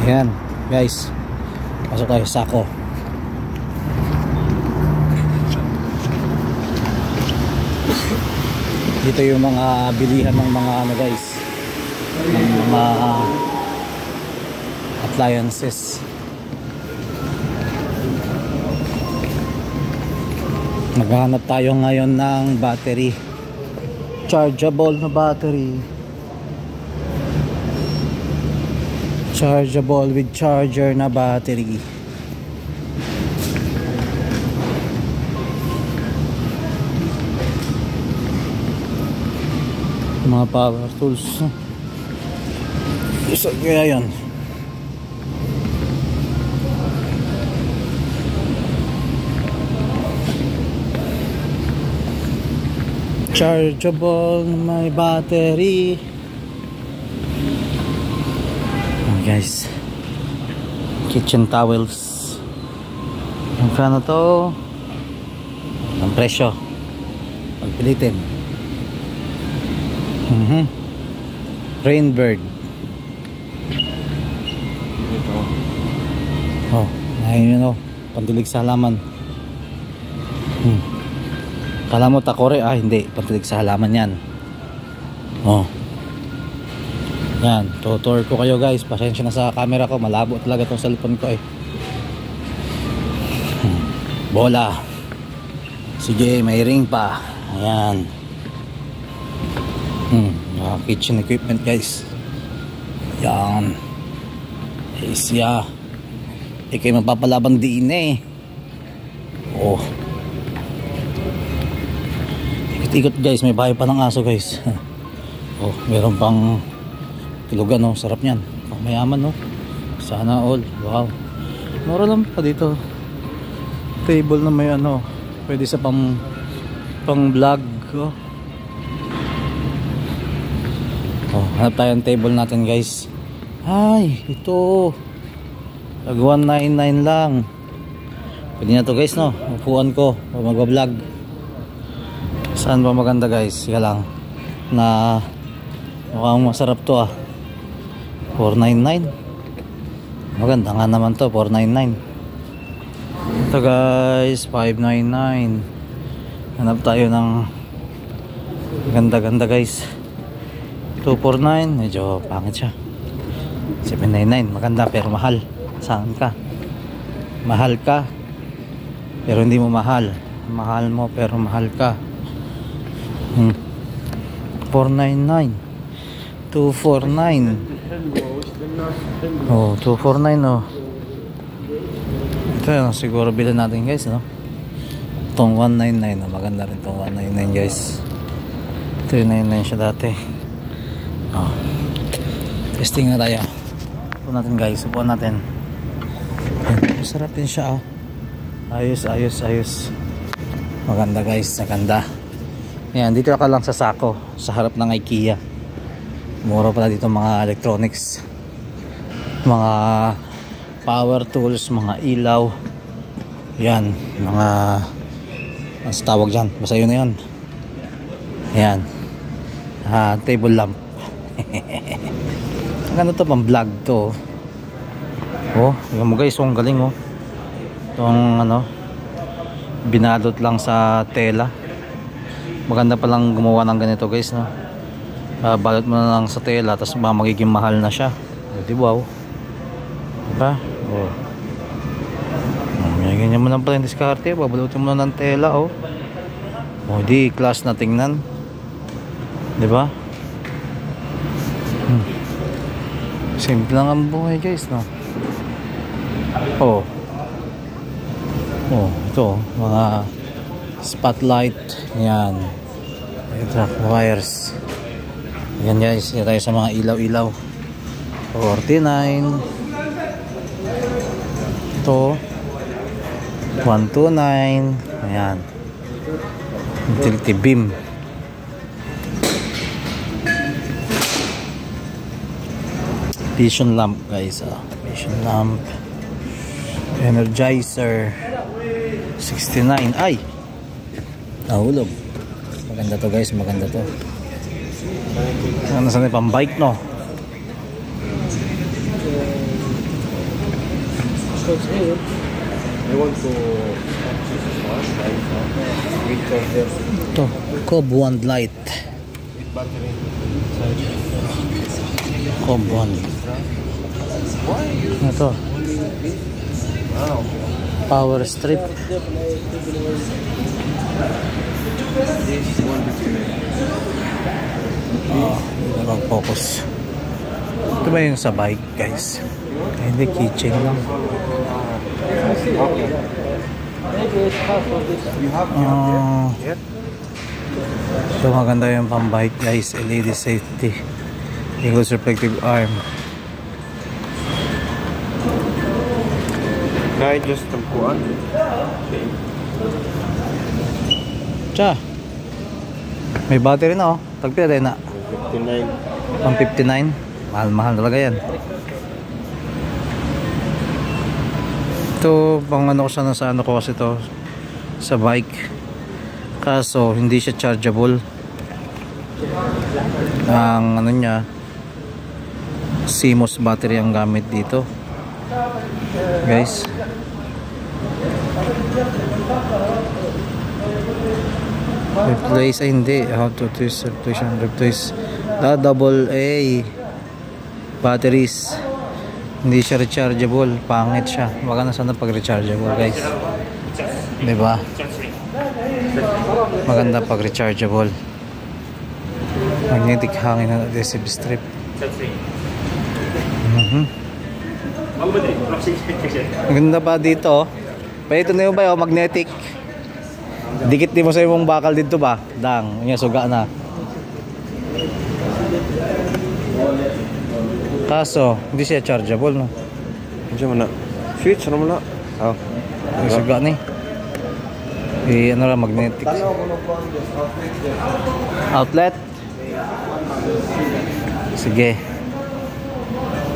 Ayan guys, pasok tayo sa sako. Dito yung mga bilihan ng mga ano guys, ng mga appliances. Maghahanap tayo ngayon ng battery, chargeable na battery, chargeable with charger na battery. Mga power tools. Isa kaya yan. Chargeable my battery. Guys, kitchen towels. Magkano to? Ang presyo pagpilitin. Rainbird. Oh, ayun yun, oh, pandilig sa halaman. Kala mo takore, hindi, pandilig sa halaman yan. Oh, yan, tutor ko kayo guys. Pasensya na sa camera ko, malabo talaga tong cellphone ko eh. Bola. Sige, may ring pa. Ayan. Kitchen equipment guys. Yan. Isya. Kayo mapapalabang diin eh. Oh, ikot-ikot guys. May bahay pa ng aso guys. Oh, meron pang tulugan, oh. Sarap nyan, pang mayaman, oh. Sana all. Wow, mura lang pa dito. Table na may ano, pwede sa pang vlog, oh. Oh, hanap tayo ng table natin guys. Ay, ito tag 199 lang. Pwede na to guys, no? Upuan ko pag mag-vlog. Saan ba maganda guys? Sige lang, na mukhang masarap to ah. 499. Maganda nga naman to, 499. Ito guys, 599. Hanap tayo ng ganda-ganda guys. 249, medyo pangit siya. 799, maganda pero mahal. Saan ka? Mahal ka pero hindi mo mahal. Mahal mo pero mahal ka. 499, 249. Oh, 249, oh. Ito yun, siguro bilhin natin guys, no? Itong 199, oh. Maganda rin itong 199 guys. 399 siya dati. Oh, testing na tayo. Upuan natin guys, upuan natin. Masarap din siya, oh. Ayos, ayos, ayos. Maganda guys, maganda. Yan, dito ka lang sa sako, sa harap ng IKEA. Mura pala dito mga electronics, mga power tools, mga ilaw. Yan, mga ano tawag dyan, basta yun na yun. Yan, table lamp. Ano to, pang vlog to. Oh, yun mo guys, oh, ang galing, oh. Itong ano, binalot lang sa tela. Maganda palang gumawa ng ganito guys, no? Balot mo na lang sa tela, tapos magiging mahal na siya. Di ba? Diba? Oh. Ganyan mo lang pala yung diskarte. Babalutin mo na ng tela, oh. Oh, di class na tingnan. Diba? Simple lang ang buhay guys, no? Oh. Oh, ito, mga spotlight. Yan. Ito, wires. Yan guys, yan tayo sa mga ilaw-ilaw. 49. Ito 129. Ayan, utility beam. Vision lamp guys, vision lamp. Energizer 69. Ay, nahulog. Maganda to guys, maganda to. Ano sa pang bike, no? Because here, I want to with charger. Ito, Cobb One Lite. With battery. Cobb One. Ito, Wow. power strip. This is 159. Oh, hindi mag-focus. Ito ba yung sa bike, guys? Ay, hindi, keychain lang. Okay. You have here? So maganda yung pang bike, guys. LED safety, Eagles reflective arm. Can I just tampuan? Tsa, may battery na, oh. Tagpila din na 59. pang 59. Mahal-mahal talaga yan. Ito pang ano ko sana sa ano ko kasi to sa bike, kaso hindi siya chargeable. Ang ano niya, CMOS battery ang gamit dito, guys. Replace, ay hindi, how to twist, replace the double A batteries. Hindi siya rechargeable, pangit siya. Wag na sana pag rechargeable, guys, diba? Maganda pag rechargeable. Magnetic hangin na adhesive strip. Maganda pa dito, pa ito na yung ba yung magnetic. Dikit di mo sa imong bakal dito ba? Dang, nga suga na. Kaso, hindi siya chargeable, no? Diyan mo na. Switch, ano mo na? Oh. May suga ni. Ano lang, magnetic. Outlet? Sige.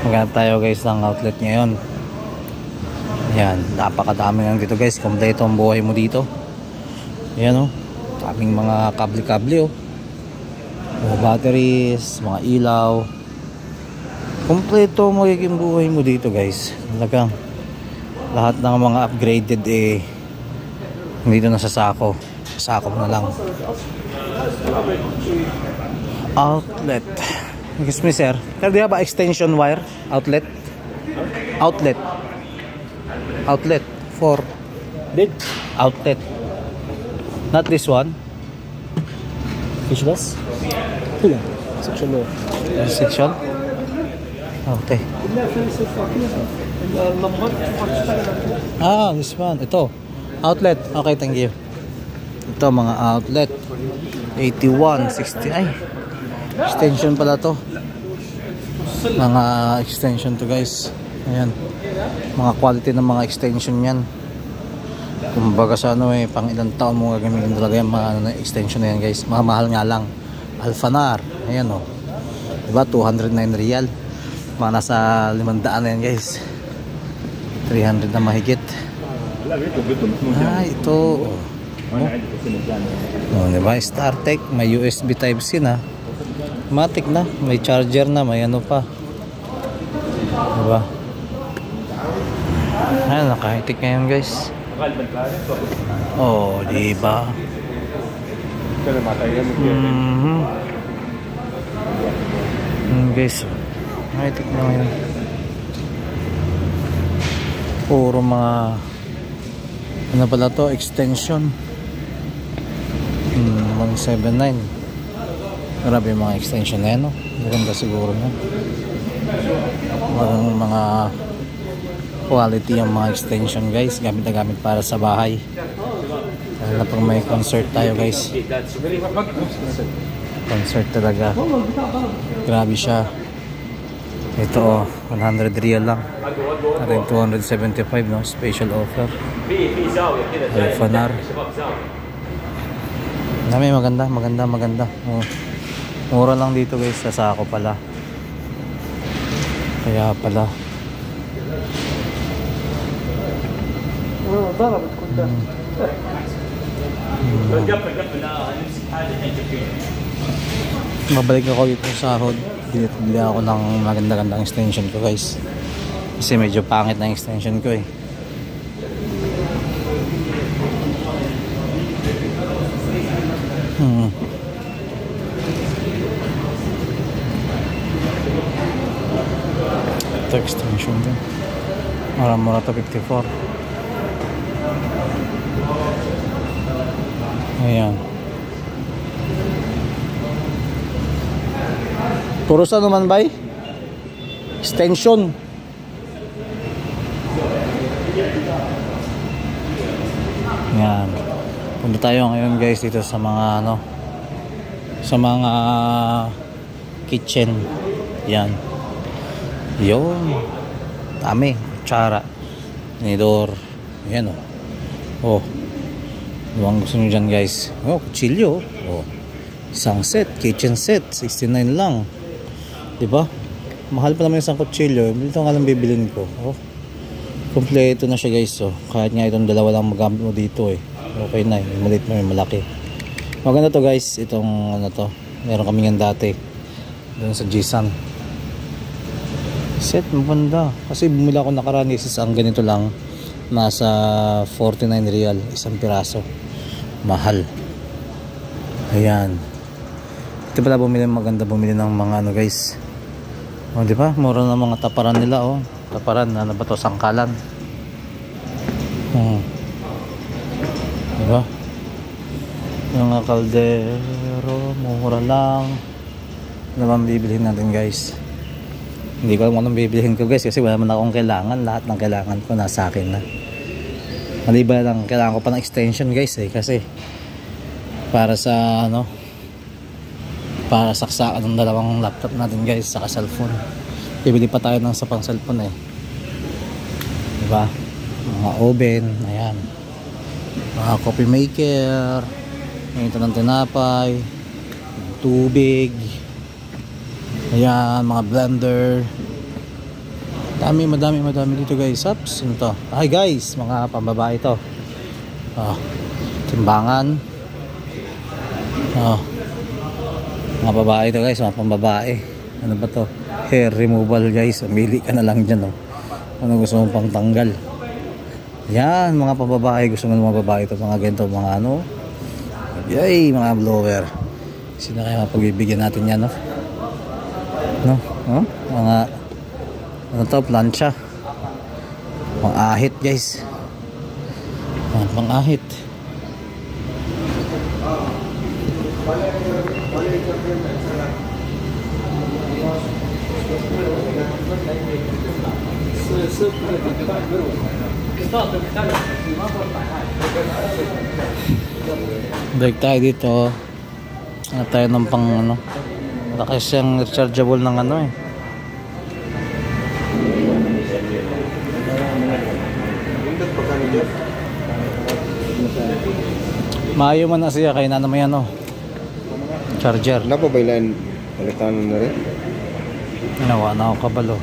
Maghanap tayo, guys, ng outlet ngayon. Yan, napakadami lang dito, guys. Kompleto ang buhay mo dito. Ayan, oh. Daming mga kable-kable, oh. Mga batteries, mga ilaw. Kompleto magiging buhay mo dito, guys. Talagang lahat ng mga upgraded dito na sa sako. Sako na lang. Outlet. Excuse me, sir. Sir, do you have a extension wire? Outlet? Outlet. Outlet for Did? outlet. Not this one. Which bus? Ito lang. Section mo. This section. Okay. Ah, this one. Ito. Outlet. Okay, thank you. Ito, mga outlet. 81, 60. Ay. Extension pala to. Mga extension to, guys. Ayan. Mga quality ng mga extension yan. Kumbaga sa ano pang ilang taon mo gagamitin talaga yung mga ano, extension na yan, guys. Mahal nga lang. Alphanar. Ayan, oh. Diba? 209 real. Mga nasa 500 na yan, guys. 300 na mahigit. Ah, ito. Oh, diba? StarTech. May USB Type-C na. Matic na. May charger na. May ano pa. Diba? Ayan, nakahitik ngayon, guys. Oh, diba? Guys, nakahitik na ngayon. Puro mga ano pala to, extension. 179. Grabe yung mga extension na yan, no? Maganda siguro na. Mga quality yung mga extension, guys. Gamit na gamit para sa bahay. Lalo na pag may concert tayo, guys. Concert talaga. Grabe siya. Ito, 100 real lang. Rin 275, no? Special offer. Alphanar. Dami, maganda. Oh. Mura lang dito, guys. Sa sako pala. Kaya pala. Mabalik ako dito sa sahod. Bili ako ng maganda-gandang extension ko, guys. Kasi medyo pangit na extension ko eh. Ito extension din. Mura-mura to 54. Ayan. Puro sa naman bay? Extension. Ayan. Punta tayo ngayon guys dito sa mga ano, sa mga kitchen. Yan. Yun. Dami. Kutsara. Tinidor. Ayan o. Oh. Ano ang gusto nyo dyan guys? Oh, kutsilyo. Oh. Isang set. Kitchen set. 69 lang. Diba? Mahal pa naman isang kutsilyo. Ito nga lang bibilin ko. Oh. Kompleto na siya guys. Oh. Kahit nga itong dalawa lang magamit mo dito eh. Okay na. Yung maliit mo yung malaki. Maganda to guys. Itong ano to. Meron kami nga dati. Doon sa Jisan. Set. Maganda. Kasi bumili ako nakaraan is ang ganito lang. Nasa 49 real. Isang piraso. Mahal. Ayan. Ito pala bumili. Maganda bumili ng mga ano guys. O diba? Mura na mga taparan nila oh. Taparan na ba to? Sangkalan. Diba? Yung mga kaldero. Mura lang. Ano naman bibilihin natin guys? Hindi ko alam kung anong bibilihin ko guys. Kasi wala naman akong kailangan. Lahat ng kailangan ko nasa akin na. Maliba lang. Kailangan ko pa ng extension guys eh. Kasi para sa ano, para saksakan ng dalawang laptop natin guys, saka cellphone. Bibili pa tayo ng sa pang cellphone eh. Diba? Mga oven, ayan. Mga coffee maker, ito ng tinapay, tubig, ayan, mga blender. Madami dito guys. Ups, ano to? Hi guys, mga pambabae to. Timbangan. Mga babae to guys, mga pambabae. Ano ba to? Hair removal guys. Pili ka na lang dyan oh. Ano gusto mong pang tanggal? Yan, mga pambabae. Gusto mo ng mga babae to, mga ganito, mga ano. Yay, mga blower. Sino kaya mapagbibigyan natin yan no? No? Oh? Mga ano to, plancha. Pang ahit guys. Pang ahit. Break tayo dito. Ano tayo ng pang ano, malaki siyang rechargeable ng ano eh. Maayo man na siya kaya na naman yan oh. Charger. Napabaylan. Palitan na rin. Nawa na ako kabalo.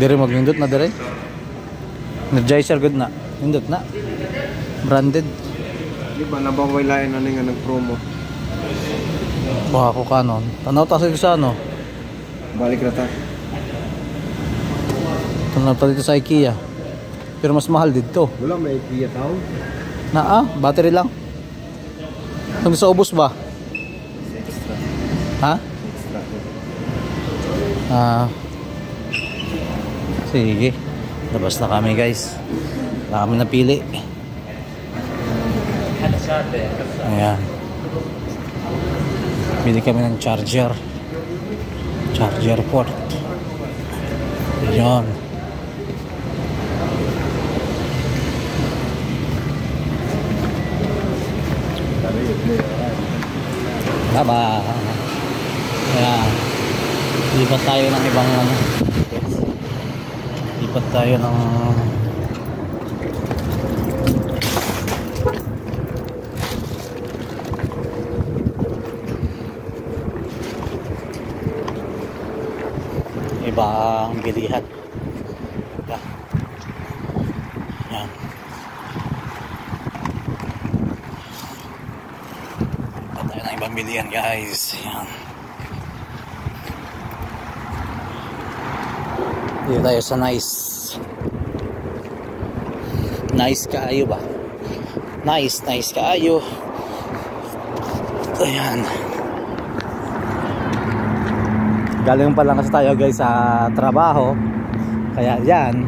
Dire magnindot na dire. Energizer good na. Nindot na. Branded. Di ba napabaylan na nga nag-promo? Baka ko kanon. Tanaw ta sa ano? Balik na ta. Tanaw ta dito sa IKEA. Pero mas mahal dito. Wala may IKEA tao. Battery lang. Kung sa ubos ba? Ha? Sige. Labas na kami guys. Wala kami napili. Ayan. Pili kami ng charger. Charger port. Ayan. Baba. Ayan. Lipat tayo ng ibang ano. Lipat tayo ng ibang bilihan. Ayan. Lipat tayo ng ibang bilihan guys. Ayan. Dito tayo sa Nice. Nice kaayo ba? Nice kaayo. Ayan. Galing pa lang kasi tayo guys sa trabaho. Kaya yan,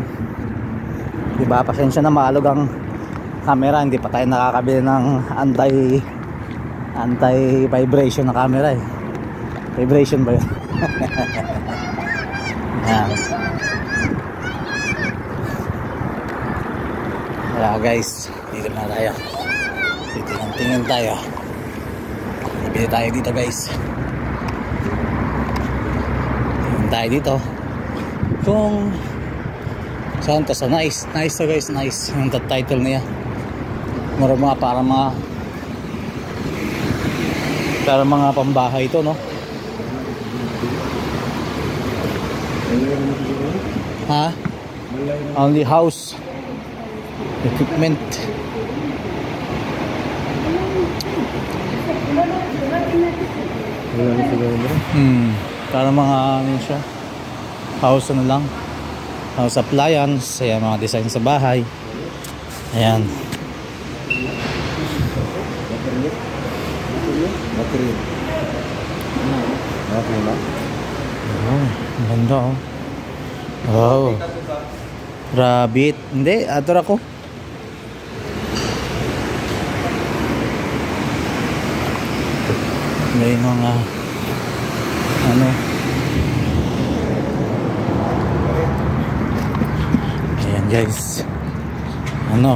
diba, pasensya na maalog ang camera. Hindi pa tayo nakakabili ng anti vibration na camera eh. Vibration ba yun? Ayan. Kaya guys, dito na tayo. Tingin tayo. Bili tayo dito guys. Tingin tayo dito kung saan to. So nice to guys, nice yung title niya. Mga para mga pambahay ito, no? Ha? Only house equipment. Para mga ano siya, house ano lang, house appliance. Ayan, mga design sa bahay. Ayan. Battery. Oh, ganda oh. Wow. Rabbit. Hindi, ator ako. May mga ano. Ayan guys. Ano?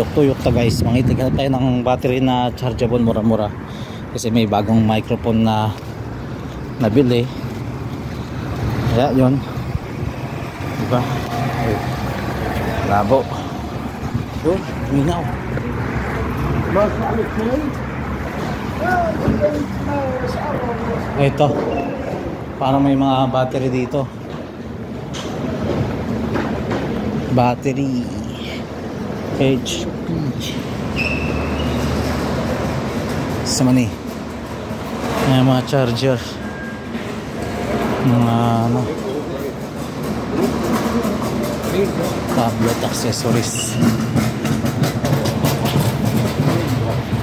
Tuyok ta guys. Mangitigil tayo ng battery na chargeable, mura-mura. Kasi may bagong microphone na nabili. Kaya yun, diba? Labo. Yun, minaw. Ito, parang may mga battery dito. Battery HP sama nih. May mga charger, mga ano, tablet accessories.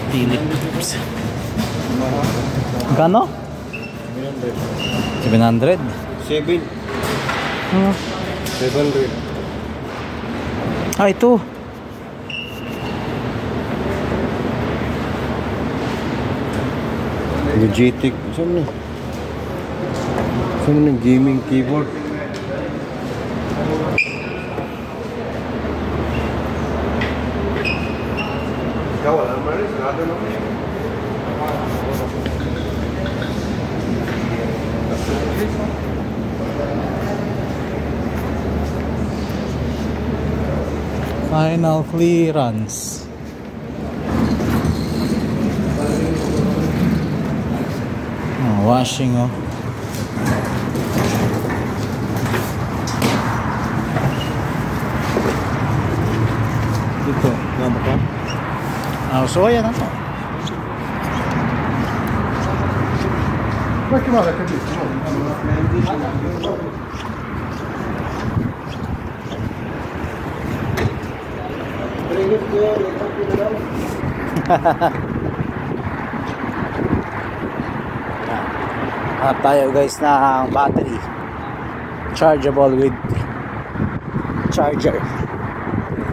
Philips. Magkano? 700. 700. Ah, ito. Logitech. Saan ng gaming keyboard? Ikaw wala naman rin. Sarado naman. Final clearance. Washing oh. Dito, ngamo ka? So ayan ano. Bakit wala ka dito? Hanap tayo guys ng battery chargeable with charger,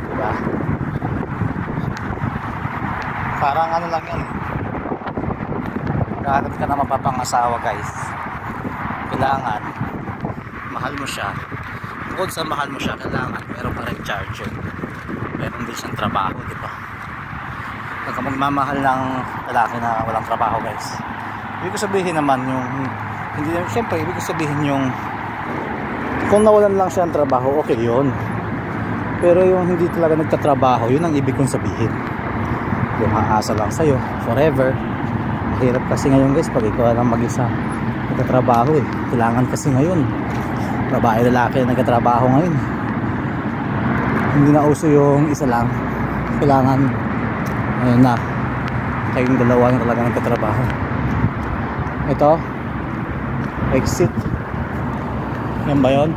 diba? Parang ano lang yan, maghanap ka na mapapangasawa guys. Kailangan mahal mo siya. Bukod sa mahal mo siya, kailangan meron ka rin charger, meron din siyang trabaho, diba? Pagka magmamahal ng lalaki na walang trabaho guys, ibig sabihin naman yung hindi, siyempre ibig sabihin yung kung nawalan lang siya ng trabaho, okay yun. Pero yung hindi talaga nagtatrabaho, yun ang ibig kong sabihin. Yung aasa lang sa'yo forever. Hirap kasi ngayon guys pag ikaw lang mag-isa nagtatrabaho eh. Kailangan kasi ngayon babae lalaki na nagtatrabaho ngayon. Hindi na uso yung isa lang. Kailangan ano na, kayong dalawa na talaga nagtatrabaho. Ito exit, yan ba yun?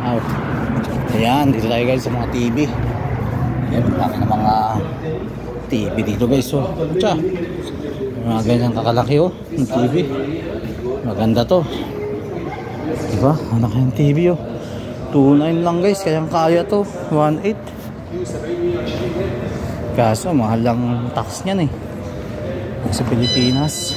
Oh. Ayan, dito tayo guys sa mga TV. Ayan, marami na mga TV dito guys. So, tsa, mga ganyan kakalaki oh, yung TV. Maganda to. Diba? Anak yung TV oh. 2.9 lang guys, kayang kaya to. 1.8. Kaso mahal lang tax niyan eh. Sa Pilipinas.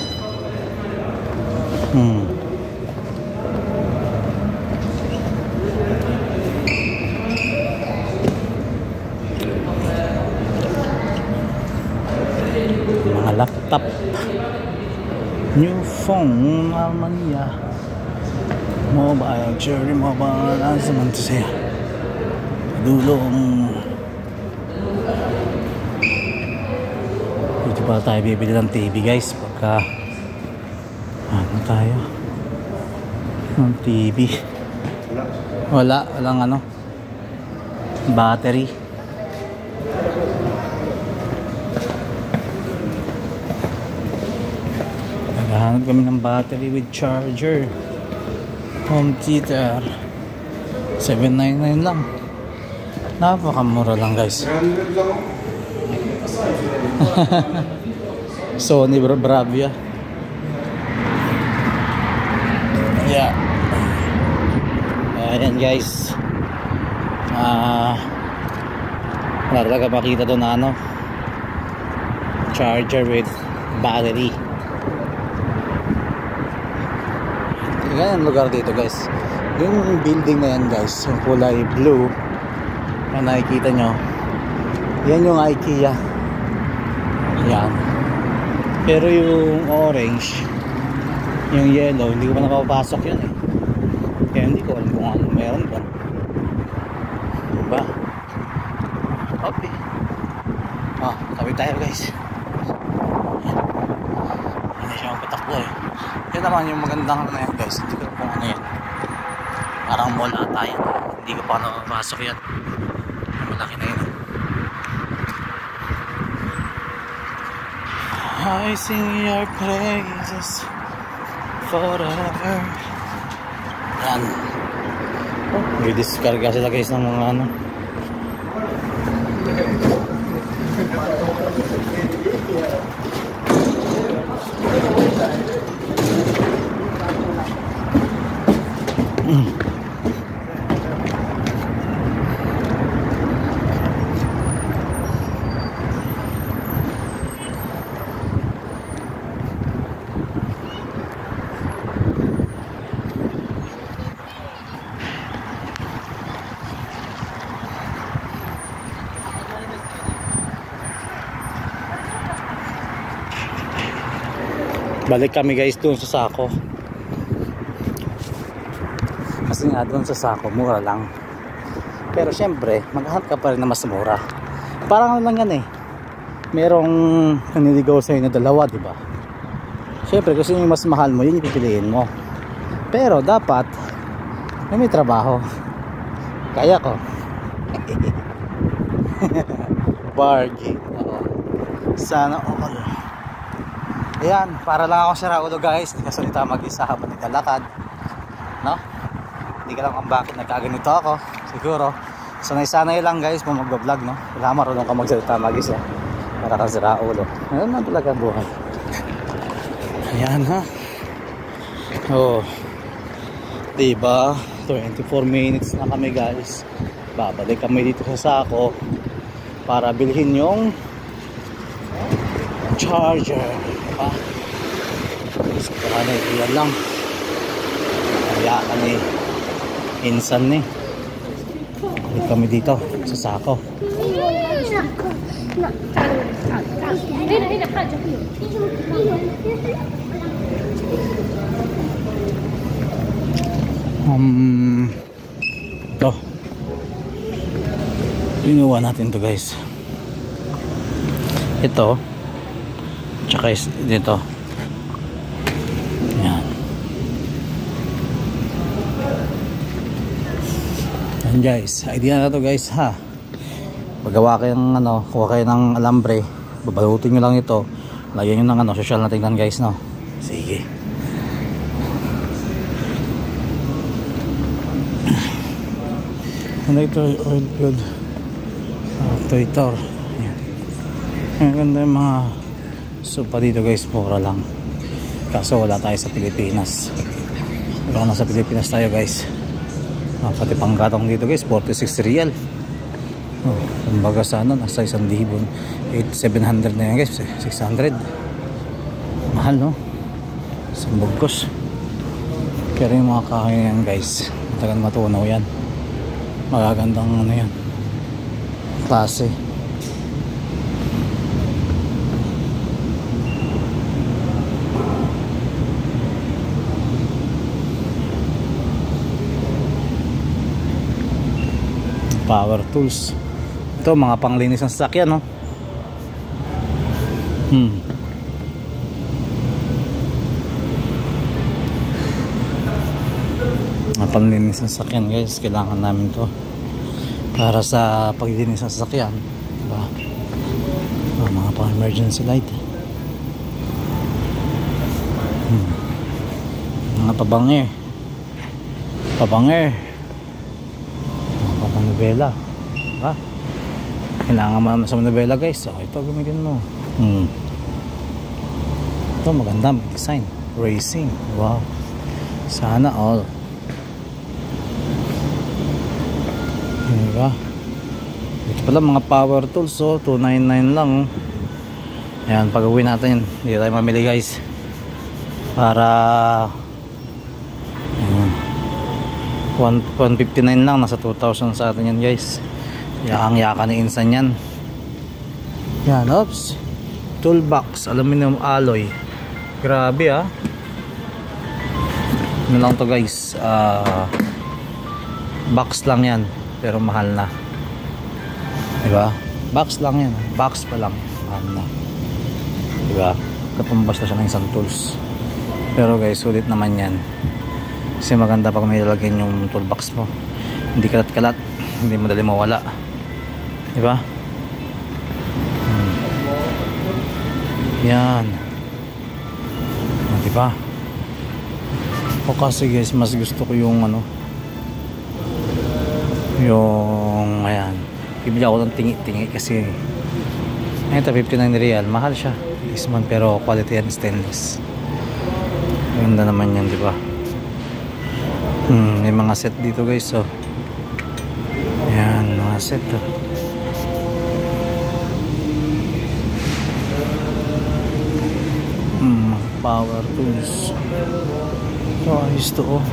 Mga laptop. New phone, Almania. Mobile, cherry mobile. Ano naman ito siya? Dulong. Dito pa tayo bibili ng TV guys. Pagka ano tayo? Ng TV. Walang ano. Battery. Naghahanap kami ng battery with charger. Home theater. 799 lang. Napakamura lang guys. Sony Bravia. Yeah. Ayan guys. Wala talaga makita doon na ano, charger with battery. Ganyan lugar dito guys. Yung building na yan guys, yung kulay blue na nakikita nyo, yan yung IKEA. Yan. Pero yung orange, yung yellow, hindi ko pa nakapapasok yun eh. Kaya hindi ko alam kung ano meron ba. Diba? Okay. Tabi tayo guys. Hindi siya magpatakbo eh. Yan naman yung magandang na yan guys. Hindi ko kung ano yan. Parang mall ata yan. Hindi ko pa nakapasok yan. Malaki na yun. I sing your praises forever. Yan. May diskarga sila guys ng mga ano. Balik kami guys doon sa Sako. Kasi nga doon sa Sako mura lang. Pero syempre maghahanap ka pa rin na mas mura. Parang ano lang yan eh, merong naniligaw sa'yo na dalawa, diba? Syempre kasi yung mas mahal mo, yun yung pipiliin mo. Pero dapat may trabaho. Kaya ko. Bargain. Sana all. Ayan, para lang ako sa Raulo guys. Hindi ka salita mag-isa habang naglalakad, no? Hindi ka lang ang bakit nagkaganito ako. Siguro sanay-sanay lang guys kung mag-vlog, no? Wala marunong ka magsalita mag-isa. Para kang sa Raulo. Ayan na talaga buhay. Ayan ha. Oh, diba 24 minutes na kami guys. Babalik kami dito sa Sako para bilhin yung charger. Diba? Sobrang iyan lang. Kaya kami insan eh. Balik kami dito sa Sako. Ito inuwa natin to guys. Ito tsaka dito. Yan. Yan guys, idea na to guys ha. Paggawa kayong ano, kuha kayo ng alambre, babalutin nyo lang ito, lagyan nyo ng ano, social na tingnan guys, no? Sige. Ito oil field. Toy-tor. Yan. Ang ganda yung mga sopa dito guys, mura lang. Kaso wala tayo sa Pilipinas. Pero kung nasa Pilipinas tayo guys, pati panggatong dito guys, 46 real. Kumbaga sa ano, nasa 1,000. 700 na yan guys, 600. Mahal no? Sambugkos. Pero yung mga kahoy yan guys, matagal matunaw yan. Magagandang ano yan, klase. Power tools. Ito mga panglinis ng sasakyan no. Mga panglinis ng sasakyan guys, kailangan namin to para sa paglilinis ng sasakyan, diba? Mga pang emergency light. Mga pabanger, novela, diba? Kailangan mo sa novela guys, so ito gamitin mo. Ito maganda, may design, racing, wow, sana all. Diba? Ito pala mga power tools, so 299 lang. Ayan, pag uwi natin hindi tayo mamili guys, para 159 lang, nasa 2,000 sa atin yan guys. Yakang-yaka ni Insan yan. Yan, oops. Toolbox, aluminum alloy. Grabe ah. Ano lang to guys, box lang yan, pero mahal na. Diba? Box lang yan, box pa lang, mahal na. Diba? Katumbas na siya ng isang tools. Pero guys, sulit naman yan. Kasi maganda pag may lalagyan yung toolbox mo, hindi kalat-kalat, hindi madali mawala, diba? Yan, diba? O kasi guys, mas gusto ko yung ano, yung ayan, bibili ako ng tingi-tingi kasi ito 59 real, mahal siya isman, pero quality yan, stainless. Ganda naman yan, diba? May mga set dito guys, so ayan, mga set to. Power tools, so ayos to oh.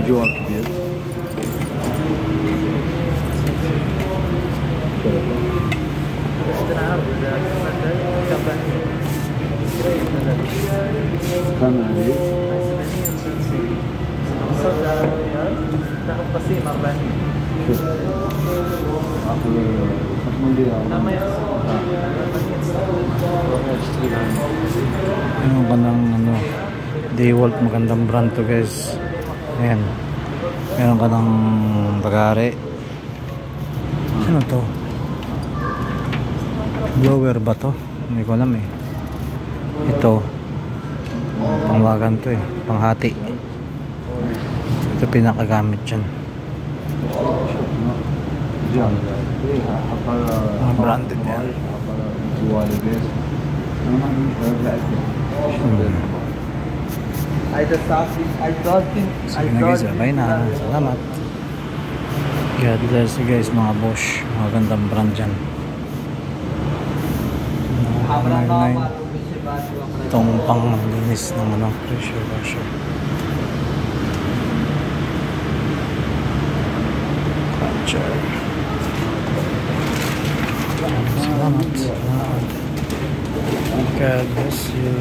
Diyor diyor. Ano ba ng ano, DeWalt, magandang brand to guys. Ayan, meron ka ng bagari. Ano to? Blower ba to? Hindi ko alam eh. Ito pangwagan to eh, panghati. Ito pinakagamit dyan. Mga branded yan. I just thought Sige na guys, bye na. Salamat. God bless you guys mga Bosch. Magandang brand dyan. 999. Itong panglinis ng ano, pressure washer. Catcher. Salamat. God bless you.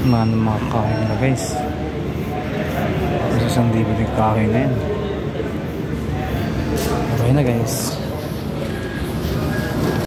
Mga kain na guys. Kasi isang DVD kain na yan. Okay na guys.